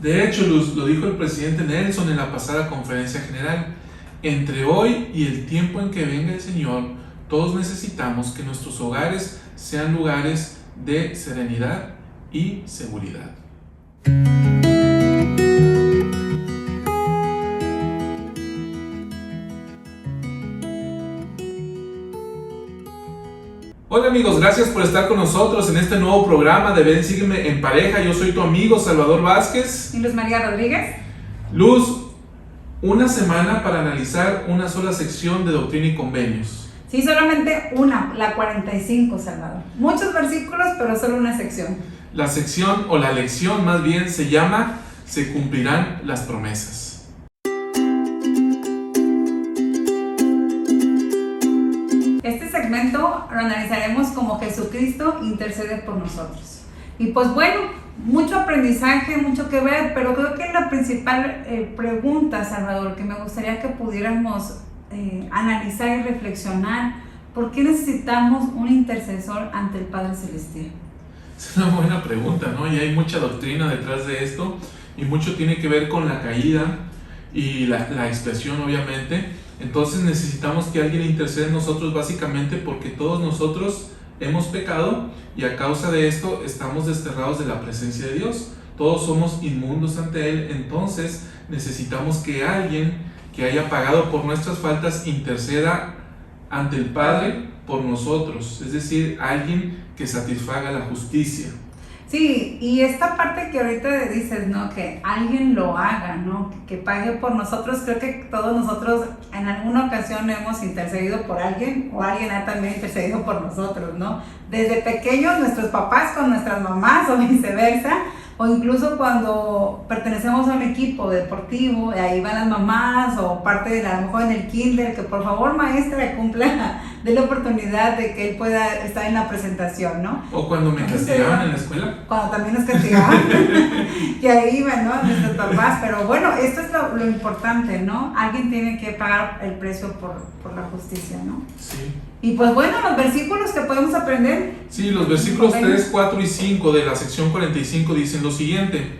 De hecho, Luz, lo dijo el presidente Nelson en la pasada conferencia general. Entre hoy y el tiempo en que venga el Señor, todos necesitamos que nuestros hogares sean lugares de serenidad y seguridad. Hola amigos, gracias por estar con nosotros en este nuevo programa de Ven, Sígueme en Pareja. Yo soy tu amigo Salvador Vázquez. Y Luz María Rodríguez. Luz, una semana para analizar una sola sección de Doctrina y Convenios. Sí, solamente una, la 45, Salvador. Muchos versículos, pero solo una sección. La sección o la lección más bien se llama Se cumplirán las promesas. Este segmento lo analizaremos como Jesucristo intercede por nosotros. Y pues bueno, mucho aprendizaje, mucho que ver, pero creo que la principal pregunta, Salvador, que me gustaría que pudiéramos analizar y reflexionar, ¿por qué necesitamos un intercesor ante el Padre Celestial? Es una buena pregunta, ¿no? Y hay mucha doctrina detrás de esto y mucho tiene que ver con la caída y la expiación, obviamente. Entonces necesitamos que alguien interceda en nosotros básicamente porque todos nosotros hemos pecado y a causa de esto estamos desterrados de la presencia de Dios. Todos somos inmundos ante Él, entonces necesitamos que alguien que haya pagado por nuestras faltas interceda ante el Padre por nosotros, es decir, alguien que satisfaga la justicia. Sí, y esta parte que ahorita dices, ¿no? Que alguien lo haga, ¿no? Que pague por nosotros. Creo que todos nosotros en alguna ocasión hemos intercedido por alguien o alguien ha también intercedido por nosotros, ¿no? Desde pequeños nuestros papás con nuestras mamás o viceversa, o incluso cuando pertenecemos a un equipo deportivo, ahí van las mamás o parte de a lo mejor en el kinder, que por favor maestra cumpla, dé la oportunidad de que él pueda estar en la presentación, ¿no? O cuando me castigaban en la escuela. Cuando también nos castigaban, que ahí iban, ¿no? Nuestros papás, pero bueno, esto es lo importante, ¿no? Alguien tiene que pagar el precio por la justicia, ¿no? Sí. Y pues bueno, los versículos que podemos aprender. Sí, los versículos 3, 4 y 5 de la sección 45 dicen lo siguiente: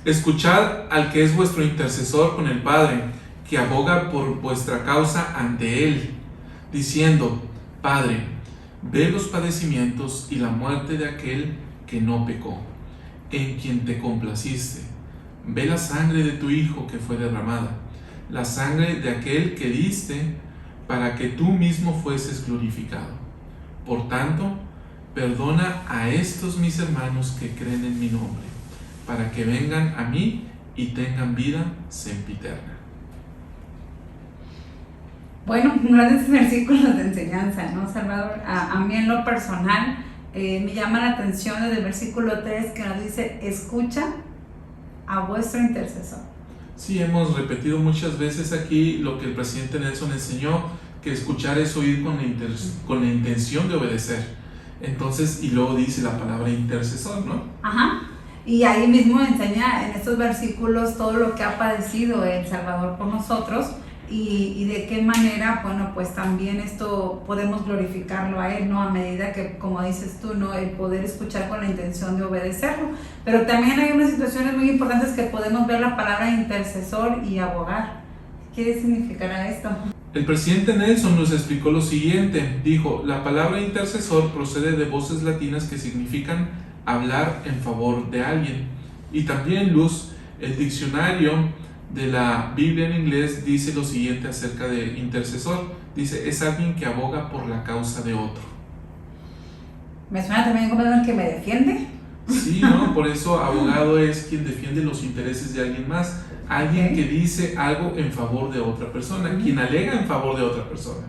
escuchad al que es vuestro intercesor con el Padre, que aboga por vuestra causa ante Él, diciendo: Padre, ve los padecimientos y la muerte de aquel que no pecó, en quien te complaciste. Ve la sangre de tu Hijo que fue derramada, la sangre de aquel que diste para que tú mismo fueses glorificado. Por tanto, perdona a estos mis hermanos que creen en mi nombre, para que vengan a mí y tengan vida sempiterna. Bueno, grandes versículos de enseñanza, ¿no, Salvador? A mí en lo personal me llama la atención desde el versículo 3 que nos dice: escucha a vuestro intercesor. Sí, hemos repetido muchas veces aquí lo que el presidente Nelson enseñó, que escuchar es oír con la intención de obedecer. Entonces, y luego dice la palabra intercesor, ¿no? Ajá. Y ahí mismo enseña en estos versículos todo lo que ha padecido el Salvador por nosotros y de qué manera, bueno, pues también esto podemos glorificarlo a Él, ¿no? A medida que, como dices tú, ¿no? El poder escuchar con la intención de obedecerlo. Pero también hay unas situaciones muy importantes que podemos ver la palabra intercesor y abogar. ¿Qué significará esto? El presidente Nelson nos explicó lo siguiente. Dijo: la palabra intercesor procede de voces latinas que significan hablar en favor de alguien. Y también, Luz, el diccionario de la Biblia en inglés dice lo siguiente acerca de intercesor. Dice: es alguien que aboga por la causa de otro. Me suena también como alguien que me defiende. Sí, ¿no? Por eso abogado es quien defiende los intereses de alguien más. Alguien que dice algo en favor de otra persona, quien alega en favor de otra persona.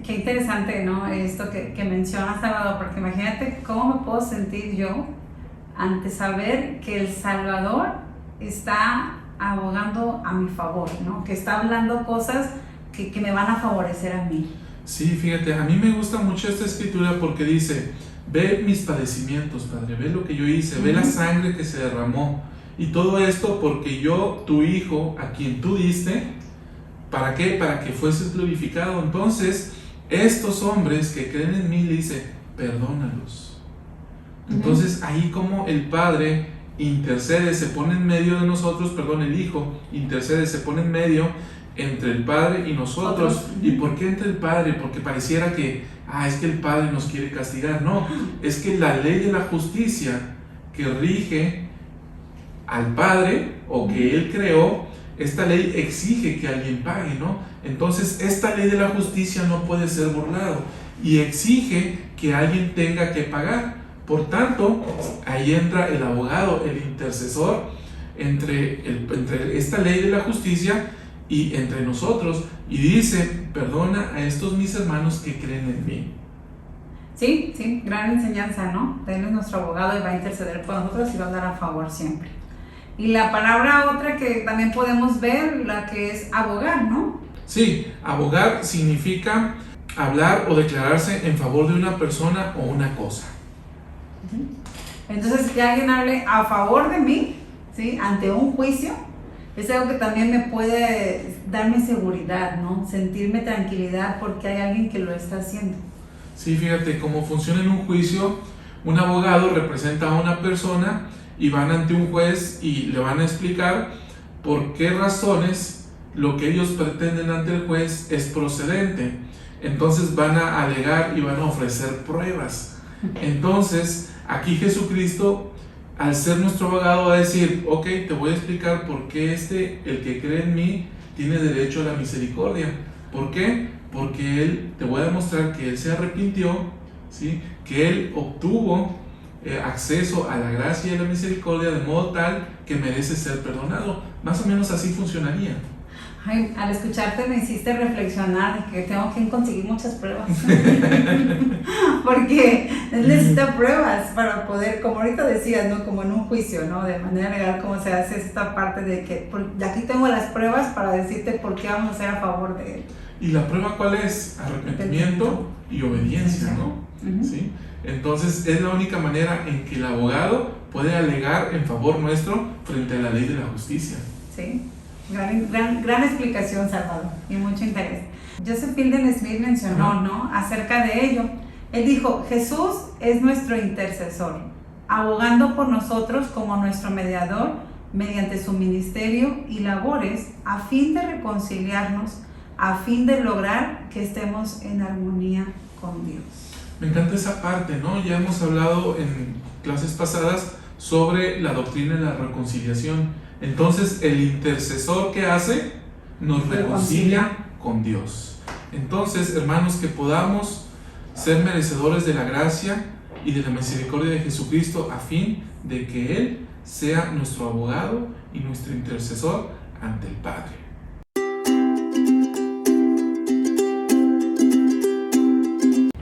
Qué interesante, ¿no? Esto que mencionas, Salvador, porque imagínate cómo me puedo sentir yo ante saber que el Salvador está abogando a mi favor, ¿no? Que está hablando cosas que me van a favorecer a mí. Sí, fíjate, a mí me gusta mucho esta escritura porque dice: ve mis padecimientos, Padre, ve lo que yo hice, ve la sangre que se derramó, y todo esto porque yo, tu Hijo, a quien tú diste, ¿para qué? Para que fueses glorificado. Entonces, estos hombres que creen en mí, le dice: perdónalos. Entonces, ahí como el Padre intercede, se pone en medio de nosotros, perdón, el Hijo intercede, se pone en medio entre el Padre y nosotros. ¿Y por qué entre el Padre? Porque pareciera que, es que el Padre nos quiere castigar. No, es que la ley de la justicia que rige al Padre o que Él creó, esta ley exige que alguien pague, ¿no? Entonces, esta ley de la justicia no puede ser burlado y exige que alguien tenga que pagar. Por tanto, ahí entra el abogado, el intercesor entre esta ley de la justicia y entre nosotros, y dice: perdona a estos mis hermanos que creen en mí. Sí, gran enseñanza, ¿no? Él es nuestro abogado y va a interceder por nosotros y va a dar a favor siempre. Y la palabra otra que también podemos ver, la que es abogar, ¿no? Sí, abogar significa hablar o declararse en favor de una persona o una cosa. Entonces, que alguien hable a favor de mí, ¿sí? Ante un juicio, es algo que también me puede darme seguridad, ¿no? Sentirme tranquilidad porque hay alguien que lo está haciendo. Sí, fíjate cómo funciona en un juicio. Un abogado representa a una persona y van ante un juez y le van a explicar por qué razones lo que ellos pretenden ante el juez es procedente. Entonces van a alegar y van a ofrecer pruebas. Entonces, aquí Jesucristo, al ser nuestro abogado, va a decir: ok, te voy a explicar por qué el que cree en mí, tiene derecho a la misericordia. ¿Por qué? Porque te voy a demostrar que Él se arrepintió, ¿sí? Que Él obtuvo acceso a la gracia y a la misericordia de modo tal que merece ser perdonado. Más o menos así funcionaría. Ay, al escucharte me hiciste reflexionar de que tengo que conseguir muchas pruebas. Porque él necesita pruebas para poder, como ahorita decías, ¿no? Como en un juicio, ¿no? De manera legal, cómo se hace esta parte de que de aquí tengo las pruebas para decirte por qué vamos a ser a favor de él. ¿Y la prueba cuál es? Arrepentimiento y obediencia, ¿no? ¿Sí? Entonces es la única manera en que el abogado puede alegar en favor nuestro frente a la ley de la justicia. Sí. Gran explicación, Salvador, y mucho interés. Joseph Fielding Smith mencionó, ¿no?, acerca de ello. Él dijo: Jesús es nuestro intercesor, abogando por nosotros como nuestro mediador mediante su ministerio y labores a fin de reconciliarnos, a fin de lograr que estemos en armonía con Dios. Me encanta esa parte, ¿no? Ya hemos hablado en clases pasadas sobre la doctrina de la reconciliación. Entonces, el intercesor que hace nos reconcilia con Dios. Entonces, hermanos, que podamos ser merecedores de la gracia y de la misericordia de Jesucristo a fin de que Él sea nuestro abogado y nuestro intercesor ante el Padre.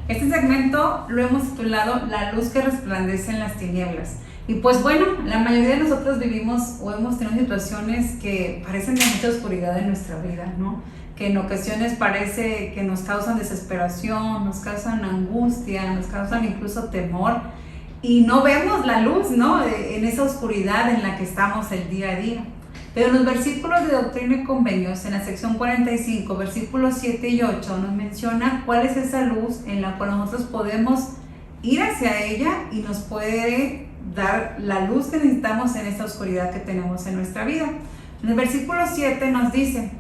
Este segmento lo hemos titulado La luz que resplandece en las tinieblas. Y pues bueno, la mayoría de nosotros vivimos o hemos tenido situaciones que parecen de mucha oscuridad en nuestra vida, ¿no? Que en ocasiones parece que nos causan desesperación, nos causan angustia, nos causan incluso temor y no vemos la luz, ¿no?, en esa oscuridad en la que estamos el día a día. Pero en los versículos de Doctrina y Convenios, en la sección 45, versículos 7 y 8, nos menciona cuál es esa luz en la cual nosotros podemos ir hacia ella y nos puede dar la luz que necesitamos en esta oscuridad que tenemos en nuestra vida. En el versículo 7 nos dice: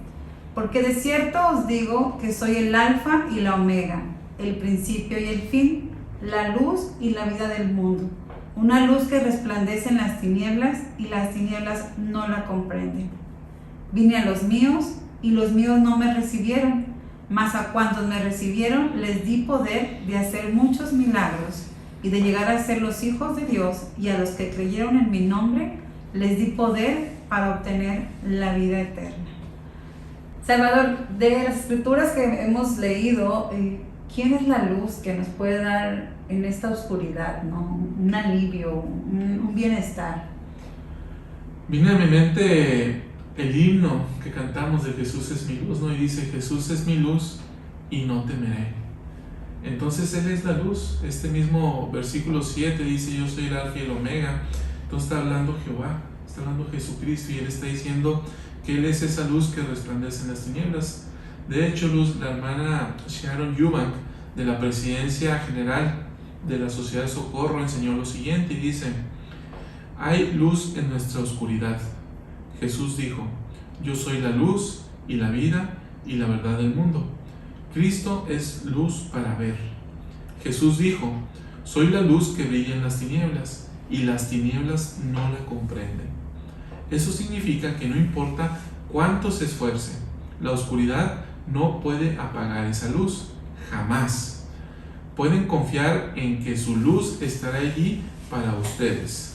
porque de cierto os digo que soy el alfa y la omega, el principio y el fin, la luz y la vida del mundo. Una luz que resplandece en las tinieblas y las tinieblas no la comprenden. Vine a los míos y los míos no me recibieron, mas a cuantos me recibieron les di poder de hacer muchos milagros y de llegar a ser los hijos de Dios, y a los que creyeron en mi nombre les di poder para obtener la vida eterna. Salvador, de las escrituras que hemos leído, ¿quién es la luz que nos puede dar en esta oscuridad, ¿no?, un alivio, un bienestar? Viene a mi mente el himno que cantamos de Jesús es mi luz, ¿no? Y dice: Jesús es mi luz y no temeré. Entonces Él es la luz. Este mismo versículo 7 dice: yo soy el alfa y el omega. Entonces está hablando Jehová, está hablando Jesucristo, y Él está diciendo que Él es esa luz que resplandece en las tinieblas. De hecho, la hermana Sharon Eubank, de la Presidencia General de la Sociedad de Socorro, enseñó lo siguiente y dice: Hay luz en nuestra oscuridad. Jesús dijo: yo soy la luz y la vida y la verdad del mundo. Cristo es luz para ver. Jesús dijo: soy la luz que brilla en las tinieblas y las tinieblas no la comprenden. Eso significa que no importa cuánto se esfuerce, la oscuridad no puede apagar esa luz, jamás. Pueden confiar en que su luz estará allí para ustedes.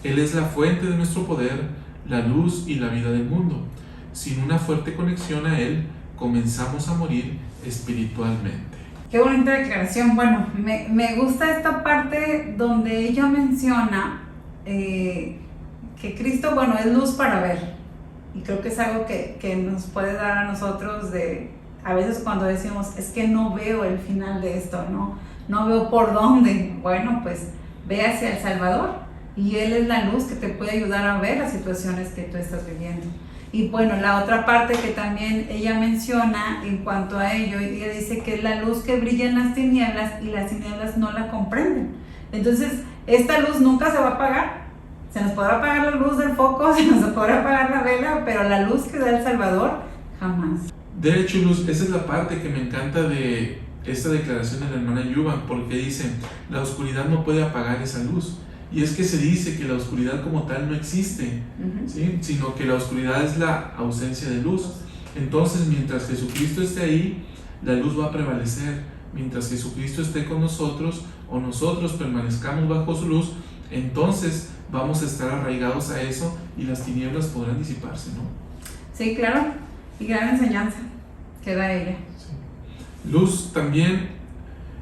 Él es la fuente de nuestro poder, la luz y la vida del mundo. Sin una fuerte conexión a Él, comenzamos a morir espiritualmente. Qué bonita declaración. Bueno, me gusta esta parte donde ella menciona que Cristo, bueno, es luz para ver. Y creo que es algo que nos puede dar a nosotros a veces cuando decimos, es que no veo el final de esto, no veo por dónde. Bueno, pues ve hacia el Salvador y Él es la luz que te puede ayudar a ver las situaciones que tú estás viviendo. Y bueno, la otra parte que también ella menciona en cuanto a ello, ella dice que es la luz que brilla en las tinieblas y las tinieblas no la comprenden. Entonces, esta luz nunca se va a apagar. Se nos podrá apagar la luz del foco, se nos podrá apagar la vela, pero la luz que da el Salvador, jamás. De hecho, Luz, esa es la parte que me encanta de esta declaración de la hermana Yuba, porque dice: la oscuridad no puede apagar esa luz. Y es que se dice que la oscuridad como tal no existe, ¿sí? Sino que la oscuridad es la ausencia de luz. Entonces, mientras Jesucristo esté ahí, la luz va a prevalecer. Mientras Jesucristo esté con nosotros o nosotros permanezcamos bajo su luz, entonces vamos a estar arraigados a eso y las tinieblas podrán disiparse, ¿no? Sí, claro. Y gran enseñanza que da ella. Sí. Luz también,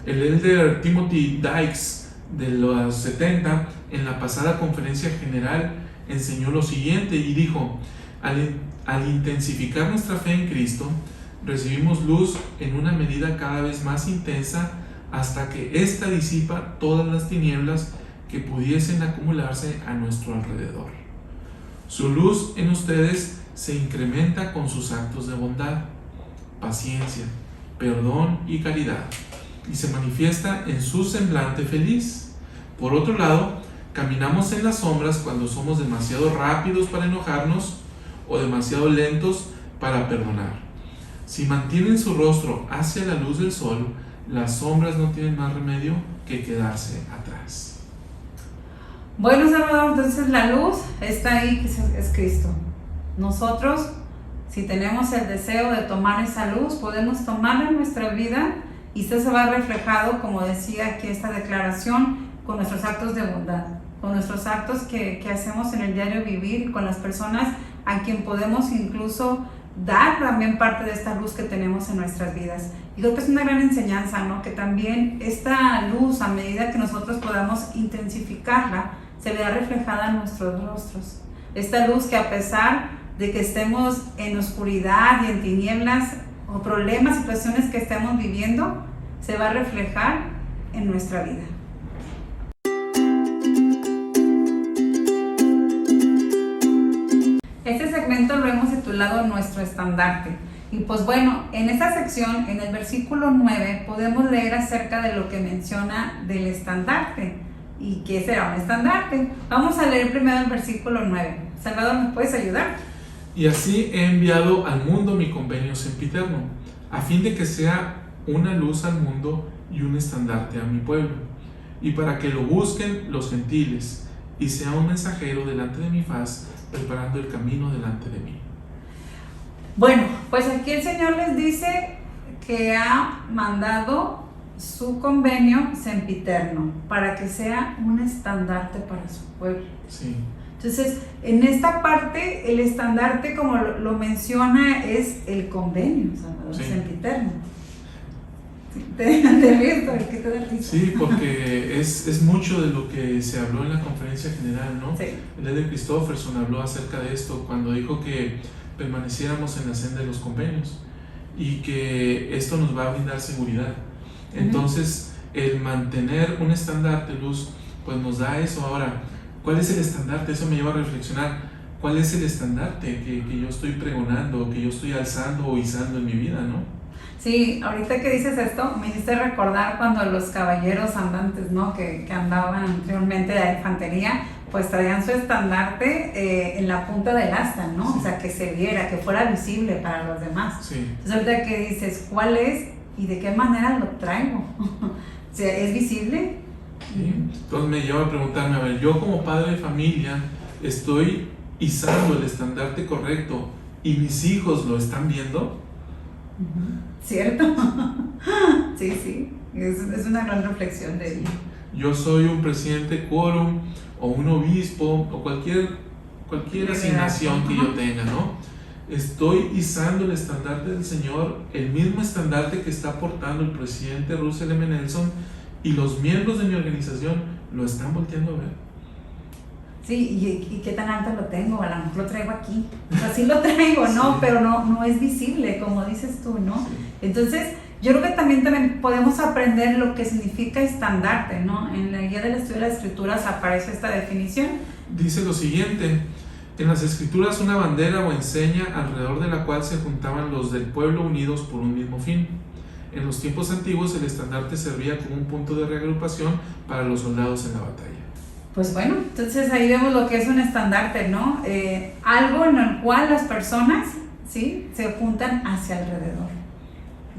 el elder Timothy Dykes de los 70, en la pasada conferencia general, enseñó lo siguiente y dijo: al intensificar nuestra fe en Cristo, recibimos luz en una medida cada vez más intensa hasta que ésta disipa todas las tinieblas que pudiesen acumularse a nuestro alrededor. Su luz en ustedes se incrementa con sus actos de bondad, paciencia, perdón y caridad, y se manifiesta en su semblante feliz. Por otro lado, caminamos en las sombras cuando somos demasiado rápidos para enojarnos o demasiado lentos para perdonar. Si mantienen su rostro hacia la luz del sol, las sombras no tienen más remedio que quedarse atrás. Bueno, Salvador, entonces la luz está ahí, que es Cristo. Nosotros, si tenemos el deseo de tomar esa luz, podemos tomarla en nuestra vida y esto se va reflejado, como decía aquí esta declaración, con nuestros actos de bondad, con nuestros actos que hacemos en el diario vivir, con las personas a quien podemos incluso dar también parte de esta luz que tenemos en nuestras vidas. Y creo que es una gran enseñanza, ¿no? Que también esta luz, a medida que nosotros podamos intensificarla, se vea reflejada en nuestros rostros. Esta luz que, a pesar de que estemos en oscuridad y en tinieblas o problemas, situaciones que estemos viviendo, se va a reflejar en nuestra vida. Este segmento lo hemos titulado Nuestro Estandarte. Y pues bueno, en esta sección, en el versículo 9, podemos leer acerca de lo que menciona del estandarte. ¿Y qué será un estandarte? Vamos a leer primero el versículo 9. Salvador, ¿me puedes ayudar? Y así he enviado al mundo mi convenio sempiterno, a fin de que sea una luz al mundo y un estandarte a mi pueblo, y para que lo busquen los gentiles, y sea un mensajero delante de mi faz, preparando el camino delante de mí. Bueno, pues aquí el Señor les dice que ha mandado su convenio sempiterno para que sea un estandarte para su pueblo. Sí. Entonces, en esta parte, el estandarte, como lo menciona, es el convenio, Salvador, sí, sempiterno. Sí, porque es mucho de lo que se habló en la conferencia general, ¿no? Sí. El elder Christofferson habló acerca de esto cuando dijo que permaneciéramos en la senda de los convenios y que esto nos va a brindar seguridad. Entonces, el mantener un estandarte, Luz, pues nos da eso. Ahora, ¿cuál es el estandarte? Eso me lleva a reflexionar. ¿Cuál es el estandarte que yo estoy pregonando, que yo estoy alzando o izando en mi vida, no? Sí, ahorita que dices esto, me hiciste recordar cuando los caballeros andantes, ¿no? Que andaban anteriormente de la infantería, pues traían su estandarte en la punta del asta, ¿no? Sí. O sea, que se viera, que fuera visible para los demás. Sí. Entonces ahorita que dices, ¿cuál es y de qué manera lo traigo? O sea, ¿es visible? Sí. Entonces me lleva a preguntarme, a ver, yo como padre de familia estoy izando el estandarte correcto y mis hijos lo están viendo. ¿Cierto? Sí, sí, es una gran reflexión de ello. Yo soy un presidente quórum o un obispo o cualquier asignación que yo tenga, ¿no? Estoy izando el estandarte del Señor, el mismo estandarte que está portando el presidente Russell M. Nelson, y los miembros de mi organización lo están volteando a ver. Sí, y qué tan alto lo tengo, a lo mejor lo traigo aquí. O sea, sí lo traigo, ¿no? Sí. Pero no es visible, como dices tú, ¿no? Sí. Entonces, yo creo que también podemos aprender lo que significa estandarte, ¿no? En la guía del estudio de las escrituras aparece esta definición. Dice lo siguiente: en las escrituras una bandera o enseña alrededor de la cual se juntaban los del pueblo unidos por un mismo fin. En los tiempos antiguos el estandarte servía como un punto de reagrupación para los soldados en la batalla. Pues bueno, entonces ahí vemos lo que es un estandarte, ¿no? Algo en el cual las personas, ¿sí?, se juntan hacia alrededor.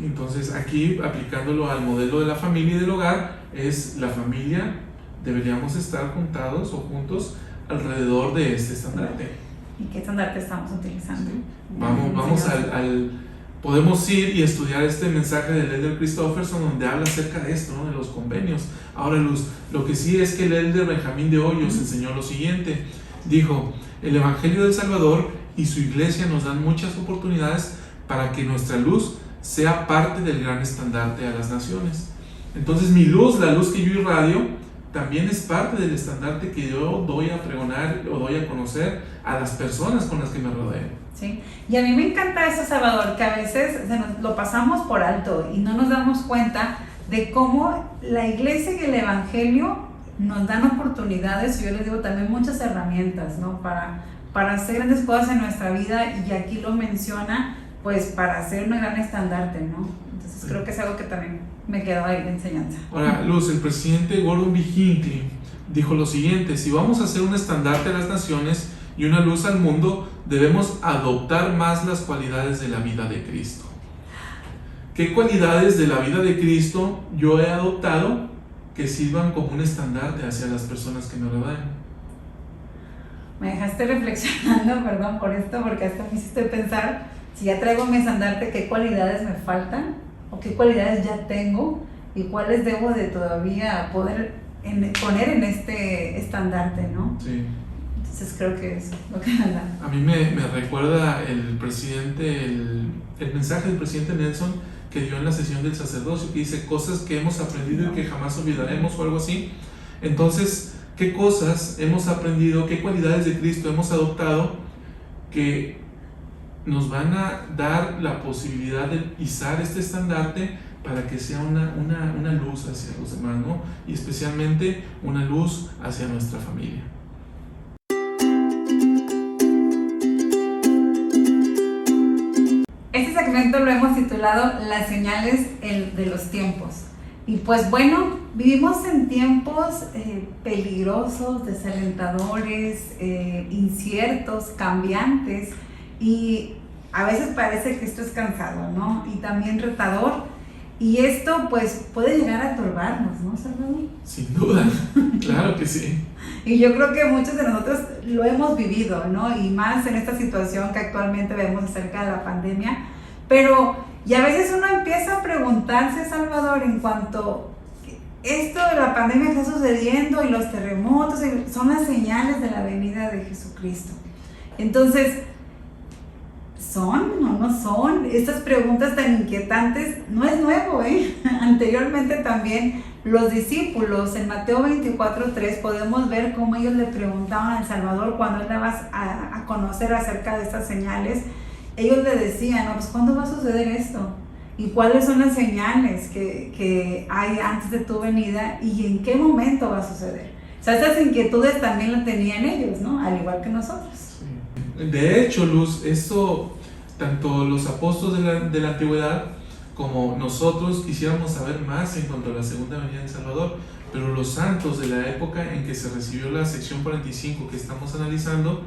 Entonces aquí, aplicándolo al modelo de la familia y del hogar, es la familia, deberíamos estar juntados o juntos alrededor de este estandarte. ¿Y qué estandarte estamos utilizando? Sí. Vamos podemos ir y estudiar este mensaje del Elder Christofferson, donde habla acerca de esto, ¿no?, de los convenios. Ahora, Luz, lo que sí es que el Elder Benjamín de Hoyos enseñó lo siguiente. Dijo: el Evangelio del Salvador y su iglesia nos dan muchas oportunidades para que nuestra luz sea parte del gran estandarte a las naciones. Entonces mi luz, la luz que yo irradio, también es parte del estandarte que yo doy a pregonar o doy a conocer a las personas con las que me rodeo. Sí, y a mí me encanta eso, Salvador, que a veces lo pasamos por alto y no nos damos cuenta de cómo la iglesia y el evangelio nos dan oportunidades, y yo les digo también muchas herramientas, ¿no?, para hacer grandes cosas en nuestra vida, y aquí lo menciona, pues para hacer una gran estandarte, ¿no? Entonces sí, creo que es algo que también me quedó ahí de enseñanza. Ahora, Luz, el presidente Gordon B. Hinckley dijo lo siguiente: si vamos a hacer un estandarte a las naciones y una luz al mundo, debemos adoptar más las cualidades de la vida de Cristo. ¿Qué cualidades de la vida de Cristo yo he adoptado que sirvan como un estandarte hacia las personas que me rodean? Me dejaste reflexionando, perdón por esto, porque hasta me hiciste pensar, si ya traigo mi estandarte, ¿qué cualidades me faltan? ¿O qué cualidades ya tengo? ¿Y cuáles debo de todavía poder poner en este estandarte, ¿no? Sí. Entonces creo que es lo que me da. A mí me recuerda el mensaje del presidente Nelson que dio en la sesión del sacerdocio, que dice cosas que hemos aprendido y que jamás olvidaremos, o algo así. Entonces, ¿qué cosas hemos aprendido, qué cualidades de Cristo hemos adoptado que nos van a dar la posibilidad de izar este estandarte para que sea una luz hacia los demás, ¿no? Y especialmente una luz hacia nuestra familia? Este segmento lo hemos titulado Las señales de los tiempos. Y pues bueno, vivimos en tiempos peligrosos, desalentadores, inciertos, cambiantes, y a veces parece que esto es cansado, ¿no? Y también retador. Y esto pues puede llegar a turbarnos, ¿no, Salvador? Sin duda, claro que sí. Y yo creo que muchos de nosotros lo hemos vivido, ¿no? Y más en esta situación que actualmente vemos acerca de la pandemia. Pero, y a veces uno empieza a preguntarse, Salvador, en cuanto esto de la pandemia está sucediendo y los terremotos son las señales de la venida de Jesucristo. Entonces, ¿son o no son? Estas preguntas tan inquietantes no es nuevo, ¿eh? Anteriormente también los discípulos en Mateo 24:3 podemos ver cómo ellos le preguntaban al Salvador cuando él daba a conocer acerca de estas señales. Ellos le decían, no, pues ¿cuándo va a suceder esto? ¿Y cuáles son las señales que hay antes de tu venida? ¿Y en qué momento va a suceder? O sea, estas inquietudes también las tenían ellos, ¿no? Al igual que nosotros. Sí. De hecho, Luz, esto, tanto los apóstoles de la antigüedad como nosotros quisiéramos saber más en cuanto a la segunda venida del Salvador, Pero los santos de la época en que se recibió la sección 45 que estamos analizando,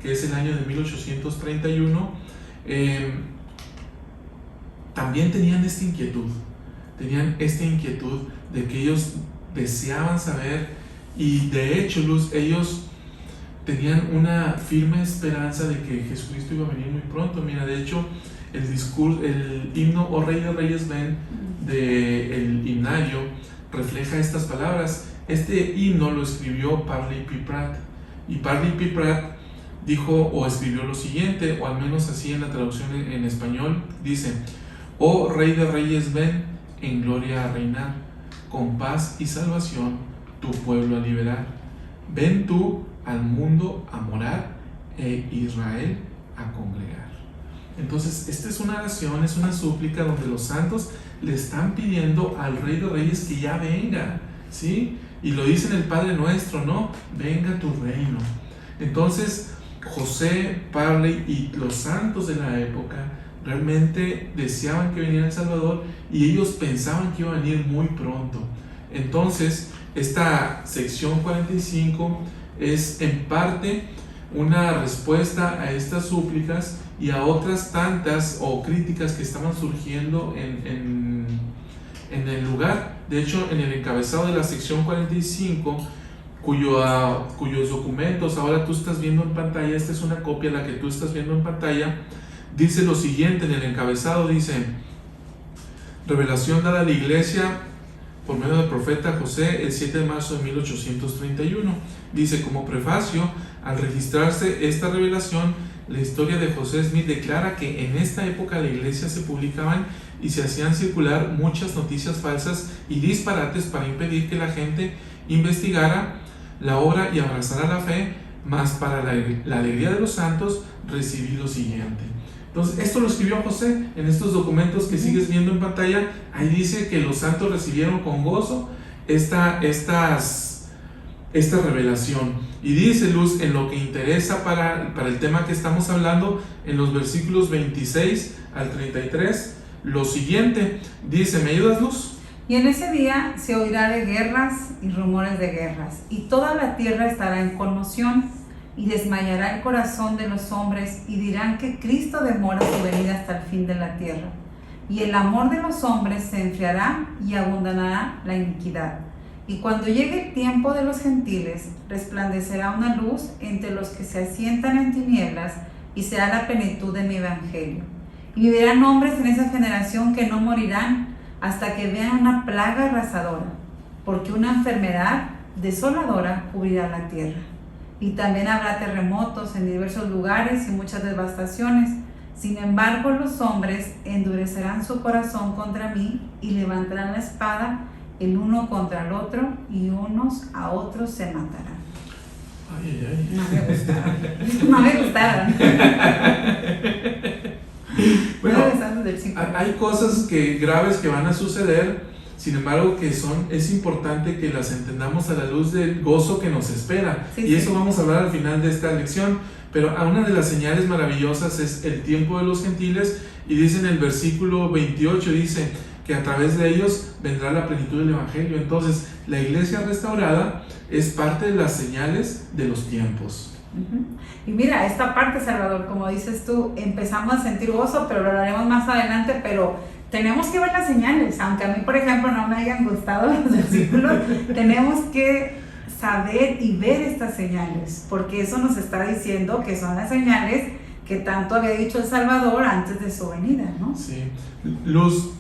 que es el año de 1831, también tenían esta inquietud de que ellos deseaban saber, y de hecho, Luz, ellos tenían una firme esperanza de que Jesucristo iba a venir muy pronto. Mira, de hecho, el himno "Oh Rey de Reyes, ven" del himnario refleja estas palabras. Este himno lo escribió Parley P. Pratt, y Parley P. Pratt dijo o escribió lo siguiente, o al menos así en la traducción en español, dice: "Oh Rey de Reyes, ven en gloria a reinar, con paz y salvación tu pueblo a liberar. Ven tú al mundo a morar, e Israel a congregar". Entonces, esta es una oración, es una súplica donde los santos le están pidiendo al Rey de Reyes que ya venga, ¿sí? Y lo dice en el Padre Nuestro, ¿no? Venga tu reino. Entonces, José, Parley y los santos de la época realmente deseaban que viniera el Salvador, y ellos pensaban que iba a venir muy pronto. Entonces, esta sección 45 es en parte una respuesta a estas súplicas y a otras tantas o críticas que estaban surgiendo en el lugar. De hecho, en el encabezado de la sección 45, cuyos documentos ahora tú estás viendo en pantalla, esta es una copia de la que tú estás viendo en pantalla, dice lo siguiente en el encabezado, dice: revelación dada a la iglesia por medio del profeta José el 7 de marzo de 1831. Dice: como prefacio, al registrarse esta revelación, la historia de José Smith declara que en esta época la iglesia se publicaban y se hacían circular muchas noticias falsas y disparates para impedir que la gente investigara la obra y abrazara la fe, mas para la alegría de los santos recibí lo siguiente. Entonces, esto lo escribió José en estos documentos que sigues viendo en pantalla. Ahí dice que los santos recibieron con gozo esta revelación. Y dice, Luz, en lo que interesa para el tema que estamos hablando, en los versículos 26 al 33, lo siguiente. Dice, ¿me ayudas, Luz? Y en ese día se oirá de guerras y rumores de guerras, y toda la tierra estará en conmoción, y desmayará el corazón de los hombres, y dirán que Cristo demora su venida hasta el fin de la tierra. Y el amor de los hombres se enfriará, y abundará la iniquidad. Y cuando llegue el tiempo de los gentiles, resplandecerá una luz entre los que se asientan en tinieblas, y será la plenitud de mi evangelio. Y vivirán hombres en esa generación que no morirán hasta que vean una plaga arrasadora, porque una enfermedad desoladora cubrirá la tierra. Y también habrá terremotos en diversos lugares y muchas devastaciones. Sin embargo, los hombres endurecerán su corazón contra mí y levantarán la espada el uno contra el otro, y unos a otros se matarán. Ay, ay, ay. No me gustaron. Bueno, hay cosas graves que van a suceder, sin embargo, es importante que las entendamos a la luz del gozo que nos espera. Y eso vamos a hablar al final de esta lección. Pero una de las señales maravillosas es el tiempo de los gentiles, y dice en el versículo 28, dice que a través de ellos vendrá la plenitud del evangelio. Entonces, la iglesia restaurada es parte de las señales de los tiempos. Y mira, esta parte, Salvador, como dices tú, empezamos a sentir gozo, pero lo haremos más adelante, pero tenemos que ver las señales. Aunque a mí, por ejemplo, no me hayan gustado los versículos, tenemos que saber y ver estas señales, porque eso nos está diciendo que son las señales que tanto había dicho el Salvador antes de su venida, ¿no? Sí. Luz,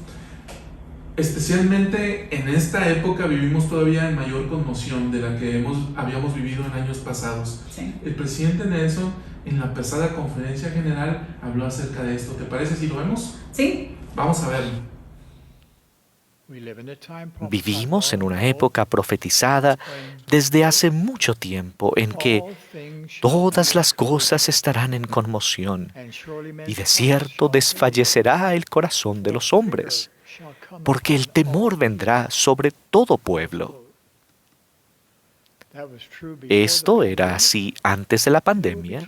especialmente en esta época vivimos todavía en mayor conmoción de la que habíamos vivido en años pasados. Sí. El presidente Nelson, en la pasada conferencia general, habló acerca de esto. ¿Te parece si lo vemos? Sí. Vamos a verlo. Vivimos en una época profetizada desde hace mucho tiempo en que todas las cosas estarán en conmoción, y de cierto desfallecerá el corazón de los hombres, porque el temor vendrá sobre todo pueblo. Esto era así antes de la pandemia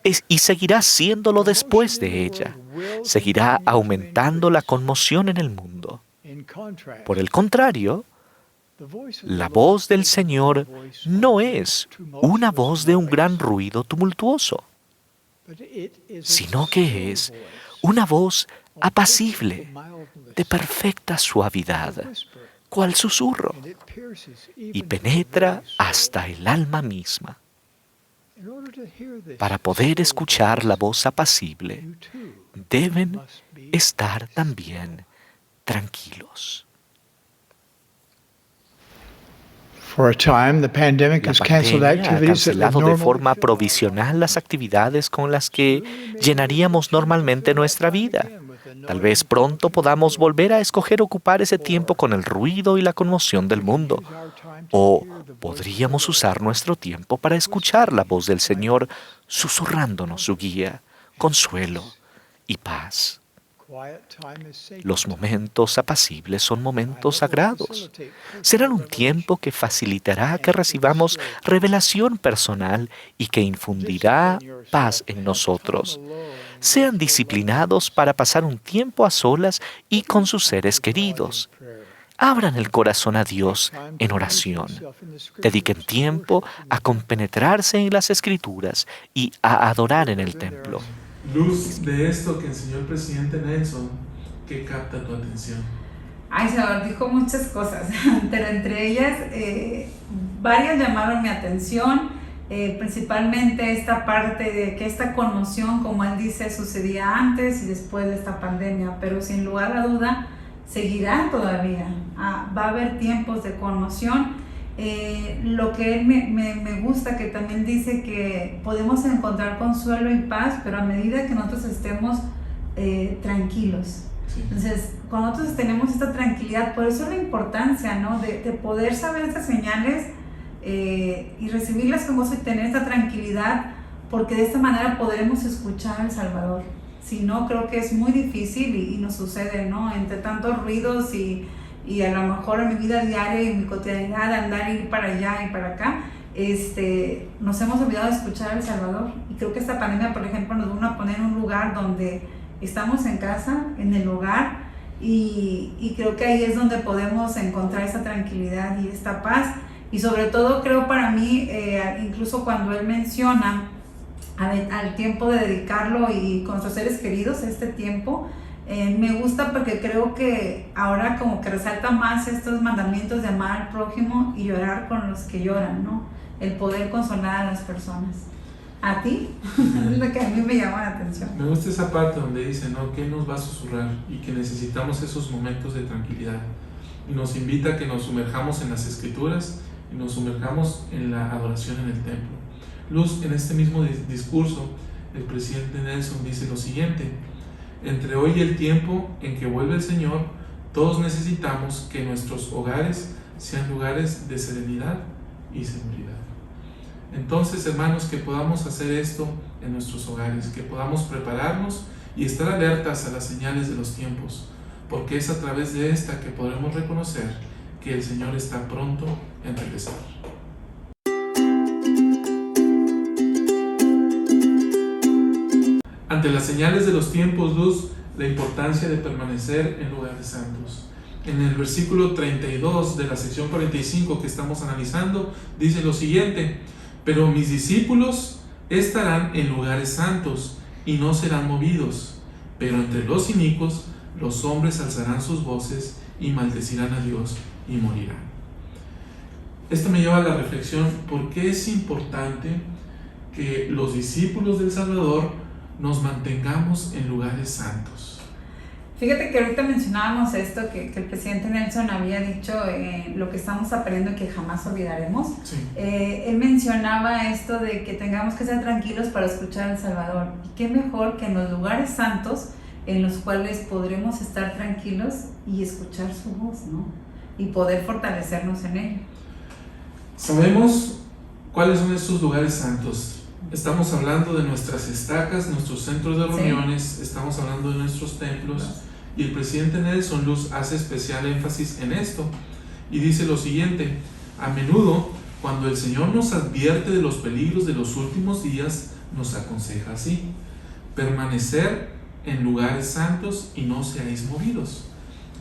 y seguirá siéndolo después de ella. Seguirá aumentando la conmoción en el mundo. Por el contrario, La voz del Señor no es una voz de un gran ruido tumultuoso, sino que es una voz apacible, de perfecta suavidad, cual susurro, y penetra hasta el alma misma. Para poder escuchar la voz apacible, deben estar también tranquilos. La pandemia ha cancelado de forma provisional las actividades con las que llenaríamos normalmente nuestra vida. Tal vez pronto podamos volver a escoger ocupar ese tiempo con el ruido y la conmoción del mundo. O podríamos usar nuestro tiempo para escuchar la voz del Señor susurrándonos su guía, consuelo y paz. Los momentos apacibles son momentos sagrados. Serán un tiempo que facilitará que recibamos revelación personal y que infundirá paz en nosotros. Sean disciplinados para pasar un tiempo a solas y con sus seres queridos. Abran el corazón a Dios en oración. Dediquen tiempo a compenetrarse en las Escrituras y a adorar en el templo. Luz, de esto que enseñó el presidente Nelson, ¿qué capta tu atención? Ay, Salvador, dijo muchas cosas, pero entre ellas varias llamaron mi atención, principalmente esta parte de que esta conmoción, como él dice, sucedía antes y después de esta pandemia, pero sin lugar a duda seguirá todavía. Va a haber tiempos de conmoción. Lo que él me gusta, que también dice que podemos encontrar consuelo y paz, pero a medida que nosotros estemos tranquilos. Sí. Entonces, cuando nosotros tenemos esta tranquilidad, por eso la importancia, ¿no? de poder saber estas señales y recibirlas con gozo y tener esta tranquilidad, porque de esta manera podremos escuchar al Salvador. Si no, creo que es muy difícil y nos sucede, ¿no? Entre tantos ruidos y a lo mejor en mi vida diaria y en mi cotidianidad, andar, ir para allá y para acá, nos hemos olvidado de escuchar al Salvador. Y creo que esta pandemia, por ejemplo, nos va a poner en un lugar donde estamos en casa, en el hogar, y creo que ahí es donde podemos encontrar esa tranquilidad y esta paz. Y sobre todo, creo para mí, incluso cuando él menciona al tiempo de dedicarlo y con nuestros seres queridos, este tiempo, me gusta porque creo que ahora como que resalta más estos mandamientos de amar al prójimo y llorar con los que lloran, ¿no? El poder consolar a las personas. ¿A ti? Es lo que a mí me llama la atención. Me gusta esa parte donde dice, ¿no? Que nos va a susurrar y que necesitamos esos momentos de tranquilidad. Y nos invita a que nos sumerjamos en las Escrituras y nos sumerjamos en la adoración en el templo. Luz, en este mismo discurso, el presidente Nelson dice lo siguiente: entre hoy y el tiempo en que vuelve el Señor, todos necesitamos que nuestros hogares sean lugares de serenidad y seguridad. Entonces, hermanos, que podamos hacer esto en nuestros hogares, que podamos prepararnos y estar alertas a las señales de los tiempos, porque es a través de esta que podremos reconocer que el Señor está pronto en regresar. Ante las señales de los tiempos, Luz, la importancia de permanecer en lugares santos. En el versículo 32 de la sección 45 que estamos analizando, dice lo siguiente: pero mis discípulos estarán en lugares santos y no serán movidos, pero entre los inicuos los hombres alzarán sus voces y maldecirán a Dios y morirán. Esto me lleva a la reflexión: ¿por qué es importante que los discípulos del Salvador nos mantengamos en lugares santos? Fíjate que ahorita mencionábamos esto que el presidente Nelson había dicho, lo que estamos aprendiendo y que jamás olvidaremos. Sí. Él mencionaba esto de que tengamos que ser tranquilos para escuchar al Salvador. Y qué mejor que en los lugares santos en los cuales podremos estar tranquilos y escuchar su voz, ¿no? Y poder fortalecernos en él. Sabemos cuáles son estos lugares santos. Estamos hablando de nuestras estacas, nuestros centros de reuniones, sí. Estamos hablando de nuestros templos, y el presidente Nelson, Luz, hace especial énfasis en esto y dice lo siguiente: a menudo, cuando el Señor nos advierte de los peligros de los últimos días, nos aconseja así: permanecer en lugares santos y no seáis movidos.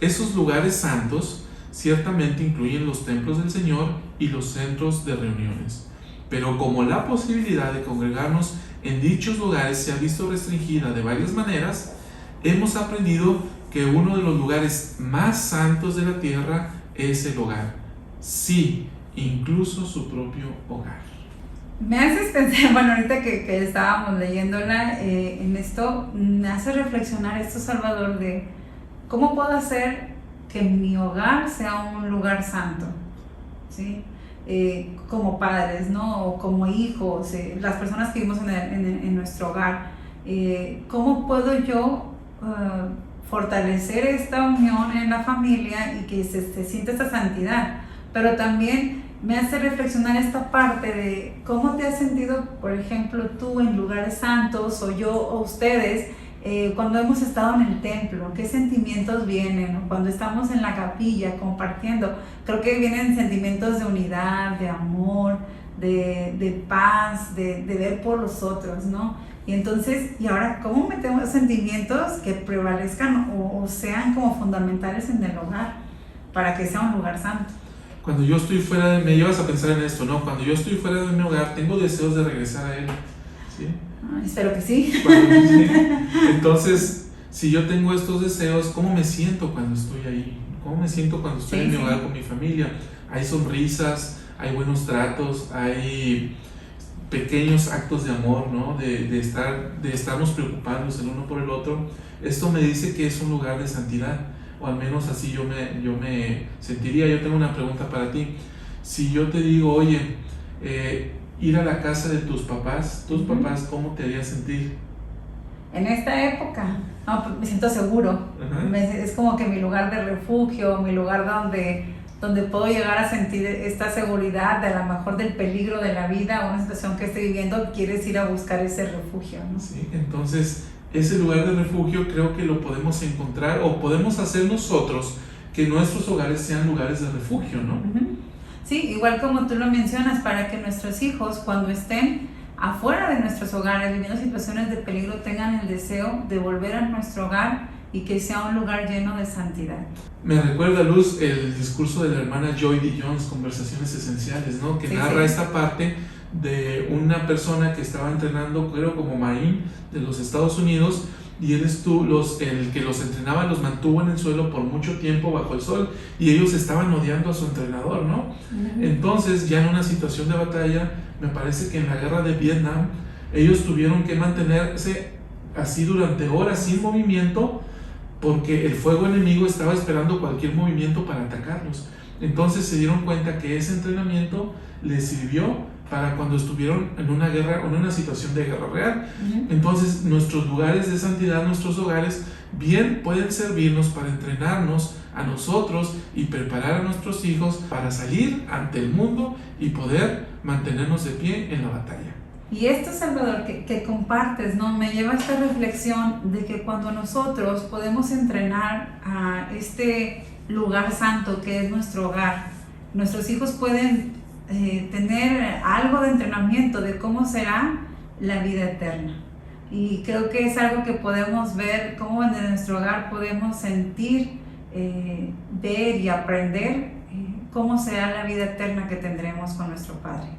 Esos lugares santos ciertamente incluyen los templos del Señor y los centros de reuniones. Pero como la posibilidad de congregarnos en dichos lugares se ha visto restringida de varias maneras, hemos aprendido que uno de los lugares más santos de la tierra es el hogar. Sí, incluso su propio hogar. Me haces pensar, bueno, ahorita que estábamos leyéndola en esto, me hace reflexionar esto, Salvador, de cómo puedo hacer que mi hogar sea un lugar santo, ¿sí? Como padres, ¿no? O como hijos, las personas que vivimos en nuestro hogar, ¿cómo puedo yo fortalecer esta unión en la familia y que se sienta esta santidad? Pero también me hace reflexionar esta parte de cómo te has sentido, por ejemplo, tú en lugares santos, o yo, o ustedes, cuando hemos estado en el templo, qué sentimientos vienen, o cuando estamos en la capilla compartiendo. Creo que vienen sentimientos de unidad, de amor, de paz, de ver por los otros, ¿no? Y entonces, y ahora, ¿cómo metemos sentimientos que prevalezcan o sean como fundamentales en el hogar para que sea un lugar santo? Cuando yo estoy fuera me llevas a pensar en esto, ¿no? Cuando yo estoy fuera de mi hogar, tengo deseos de regresar a él, ¿sí? Espero que sí. Sí. Entonces, si yo tengo estos deseos, ¿cómo me siento cuando estoy ahí? ¿Cómo me siento cuando estoy en mi hogar con mi familia? Hay sonrisas, hay buenos tratos, hay pequeños actos de amor, ¿no? De estarnos preocupándonos el uno por el otro. Esto me dice que es un lugar de santidad, o al menos así yo me sentiría. Yo tengo una pregunta para ti. Si yo te digo, oye, ir a la casa de tus papás, papás, ¿cómo te haría sentir? En esta época, no, pues me siento seguro. Es como que mi lugar de refugio, mi lugar donde puedo llegar a sentir esta seguridad, de a lo mejor del peligro de la vida, una situación que estoy viviendo, quieres ir a buscar ese refugio, ¿no? Sí, entonces ese lugar de refugio creo que lo podemos encontrar, o podemos hacer nosotros que nuestros hogares sean lugares de refugio, ¿no? Sí, igual como tú lo mencionas, para que nuestros hijos, cuando estén afuera de nuestros hogares, viviendo situaciones de peligro, tengan el deseo de volver a nuestro hogar y que sea un lugar lleno de santidad. Me recuerda, Luz, el discurso de la hermana Joy D. Jones, Conversaciones Esenciales, ¿no? Que narra esta parte de una persona que estaba entrenando, creo, como marín de los Estados Unidos, y el que los entrenaba los mantuvo en el suelo por mucho tiempo bajo el sol, y ellos estaban odiando a su entrenador, ¿no? Entonces, ya en una situación de batalla, me parece que en la guerra de Vietnam, ellos tuvieron que mantenerse así durante horas sin movimiento, porque el fuego enemigo estaba esperando cualquier movimiento para atacarlos. Entonces se dieron cuenta que ese entrenamiento les sirvió para cuando estuvieron en una guerra o en una situación de guerra real. Entonces nuestros lugares de santidad, nuestros hogares, bien pueden servirnos para entrenarnos a nosotros y preparar a nuestros hijos para salir ante el mundo y poder mantenernos de pie en la batalla. Y esto, Salvador, que compartes, ¿no? Me lleva a esta reflexión de que cuando nosotros podemos entrenar a este lugar santo que es nuestro hogar, nuestros hijos pueden tener algo de entrenamiento de cómo será la vida eterna. Y creo que es algo que podemos ver, cómo en nuestro hogar podemos sentir, ver y aprender cómo será la vida eterna que tendremos con nuestro Padre.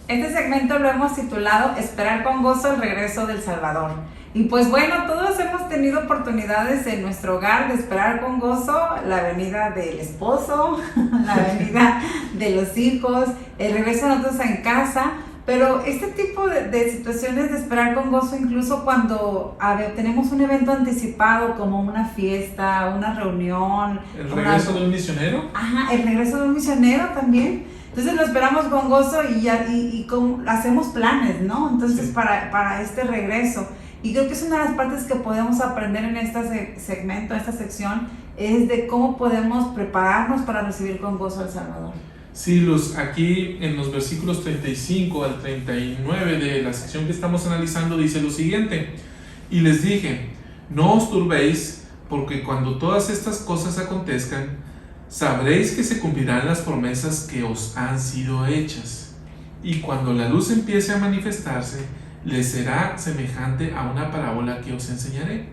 Este segmento lo hemos titulado Esperar con gozo el regreso del Salvador. Y pues bueno, todos hemos tenido oportunidades en nuestro hogar de esperar con gozo la venida del esposo, la venida de los hijos, el regreso de nosotros en casa. Pero este tipo de situaciones de esperar con gozo, incluso cuando tenemos un evento anticipado como una fiesta, una reunión. ¿El regreso de un misionero? Ajá, el regreso de un misionero también. Entonces lo esperamos con gozo y hacemos planes, ¿no? Entonces sí, para este regreso. Y creo que es una de las partes que podemos aprender en este segmento, esta sección, es de cómo podemos prepararnos para recibir con gozo al Salvador. Sí, Luz, aquí en los versículos 35 al 39 de la sección que estamos analizando dice lo siguiente: y les dije, no os turbéis, porque cuando todas estas cosas acontezcan, sabréis que se cumplirán las promesas que os han sido hechas. Y cuando la luz empiece a manifestarse, les será semejante a una parábola que os enseñaré.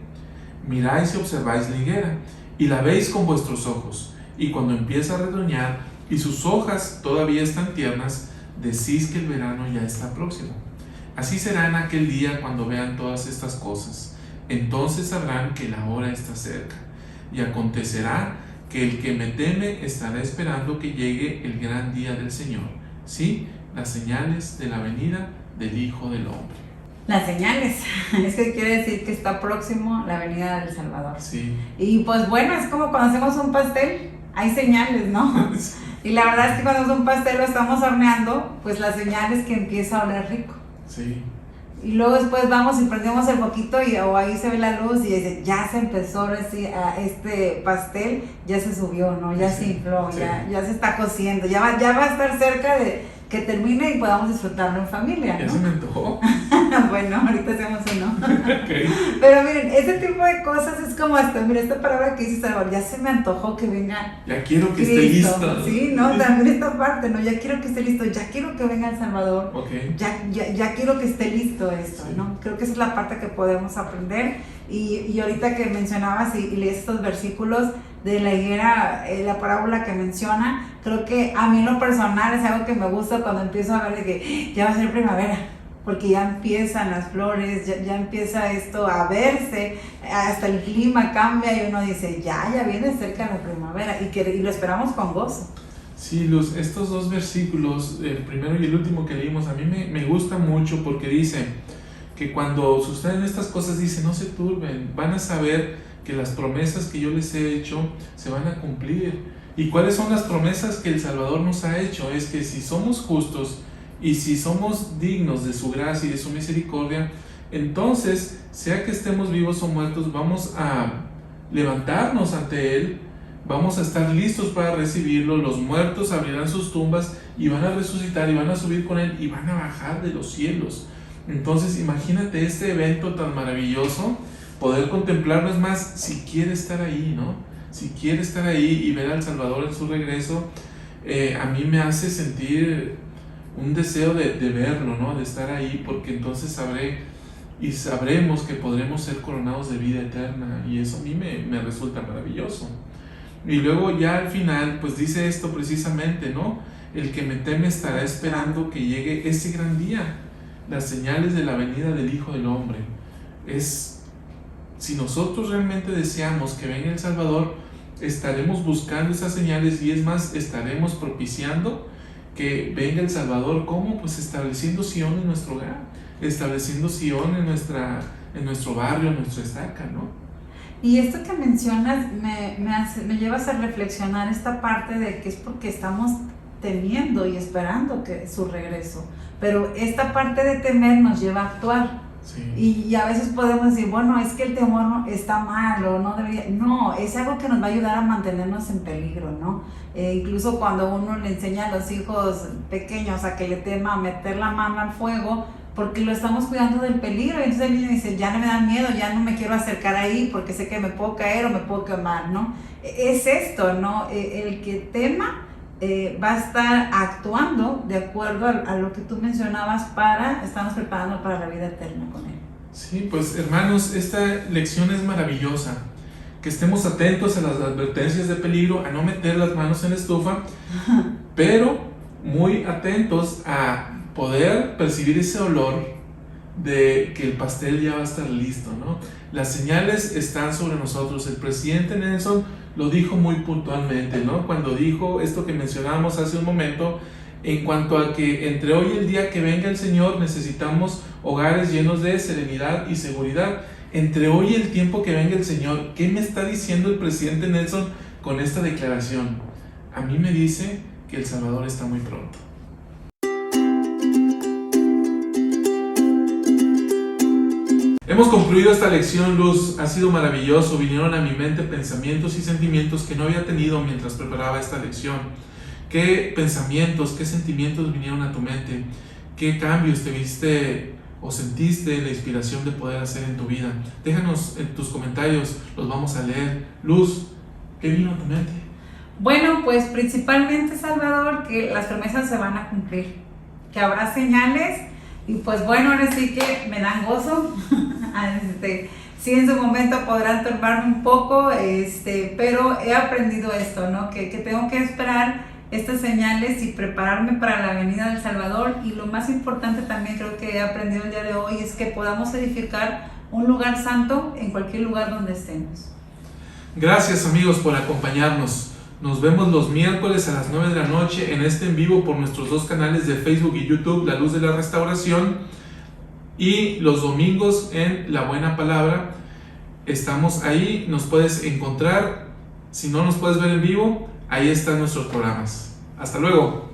miráis y observáis la higuera, y la veis con vuestros ojos, y cuando empieza a retoñar y sus hojas todavía están tiernas, decís que el verano ya está próximo. Así será en aquel día cuando vean todas estas cosas. Entonces sabrán que la hora está cerca. Y acontecerá que el que me teme estará esperando que llegue el gran día del Señor. Sí, las señales de la venida del Hijo del Hombre. Las señales, es que quiere decir que está próximo la venida del Salvador. Sí. Y pues bueno, es como cuando hacemos un pastel, hay señales, ¿no? Y la verdad es que cuando es un pastel lo estamos horneando, pues la señal es que empieza a oler rico. Sí. Y luego después vamos y prendemos el foquito o ahí se ve la luz y dice, ya se empezó ahora sí, este pastel, ya se subió, ¿no? Ya se infló, sí. ya se está cociendo, ya va a estar cerca de que termine y podamos disfrutarlo en familia, ¿no? Ya se me antojó. Bueno, ahorita hacemos uno. Okay. Pero miren, ese tipo de cosas es como hasta, mira, esta palabra que dices, ya se me antojó que venga. Ya quiero que Cristo. esté listo. Sí, no, también esta parte, ¿no? Ya quiero que esté listo, ya quiero que venga el Salvador. Okay. Ya quiero que esté listo esto, Sí. ¿no? Creo que esa es la parte que podemos aprender. Y ahorita que mencionabas y lees estos versículos de la higuera, la parábola que menciona, creo que a mí en lo personal es algo que me gusta cuando empiezo a ver de que ya va a ser primavera, porque ya empiezan las flores, ya empieza esto a verse, hasta el clima cambia y uno dice, ya viene cerca la primavera y lo esperamos con gozo. Sí, Luz, estos dos versículos, el primero y el último que leímos, a mí me gusta mucho porque dice que cuando suceden estas cosas, dice, no se turben, van a saber que las promesas que yo les he hecho se van a cumplir. ¿Y cuáles son las promesas que el Salvador nos ha hecho? Es que si somos justos y si somos dignos de su gracia y de su misericordia, entonces, sea que estemos vivos o muertos, vamos a levantarnos ante Él, vamos a estar listos para recibirlo, los muertos abrirán sus tumbas y van a resucitar y van a subir con Él y van a bajar de los cielos. Entonces imagínate este evento tan maravilloso, poder contemplarlo. Es más, si quiere estar ahí, ¿no? Si quiere estar ahí y ver al Salvador en su regreso, a mí me hace sentir un deseo de verlo, ¿no? De estar ahí, porque entonces sabremos que podremos ser coronados de vida eterna, y eso a mí me resulta maravilloso. Y luego ya al final pues dice esto precisamente, ¿no? El que me teme estará esperando que llegue ese gran día, las señales de la venida del Hijo del Hombre. Si nosotros realmente deseamos que venga el Salvador, estaremos buscando esas señales, y es más, estaremos propiciando que venga el Salvador. ¿Cómo? Pues estableciendo Sion en nuestro hogar, estableciendo Sion en nuestro barrio, en nuestra estaca, ¿no? Y esto que mencionas me llevas a reflexionar esta parte de que es porque estamos temiendo y esperando que su regreso, pero esta parte de temer nos lleva a actuar. Sí. Y a veces podemos decir, bueno, es que el temor está mal o no debería. No, es algo que nos va a ayudar a mantenernos en peligro, ¿no? Incluso cuando uno le enseña a los hijos pequeños a que le tema meter la mano al fuego, porque lo estamos cuidando del peligro, y entonces el niño dice, ya no me da miedo, ya no me quiero acercar ahí porque sé que me puedo caer o me puedo quemar, ¿no? Es esto, ¿no? El que tema va a estar actuando de acuerdo a lo que tú mencionabas para estarnos preparando para la vida eterna con Él. Sí, pues hermanos, esta lección es maravillosa. Que estemos atentos a las advertencias de peligro, a no meter las manos en la estufa, pero muy atentos a poder percibir ese olor de que el pastel ya va a estar listo, ¿no? Las señales están sobre nosotros. El presidente Nelson lo dijo muy puntualmente, ¿no? Cuando dijo esto que mencionábamos hace un momento, en cuanto a que entre hoy y el día que venga el Señor necesitamos hogares llenos de serenidad y seguridad. Entre hoy y el tiempo que venga el Señor, ¿qué me está diciendo el presidente Nelson con esta declaración? A mí me dice que el Salvador está muy pronto. Hemos concluido esta lección, Luz. Ha sido maravilloso. Vinieron a mi mente pensamientos y sentimientos que no había tenido mientras preparaba esta lección. ¿Qué pensamientos, qué sentimientos vinieron a tu mente? ¿Qué cambios te viste o sentiste la inspiración de poder hacer en tu vida? Déjanos en tus comentarios, los vamos a leer. Luz, ¿qué vino a tu mente? Bueno, pues principalmente, Salvador, que las promesas se van a cumplir, que habrá señales. Y pues bueno, ahora sí que me dan gozo sí en su momento podrán turbarme un poco, pero he aprendido esto, ¿no? Que tengo que esperar estas señales y prepararme para la venida del Salvador. Y lo más importante también creo que he aprendido el día de hoy es que podamos edificar un lugar santo en cualquier lugar donde estemos. Gracias amigos por acompañarnos. Nos vemos los miércoles a las 9 de la noche en este en vivo por nuestros 2 canales de Facebook y YouTube, La Luz de la Restauración, y los domingos en La Buena Palabra. Estamos ahí, nos puedes encontrar. Si no nos puedes ver en vivo, ahí están nuestros programas. Hasta luego.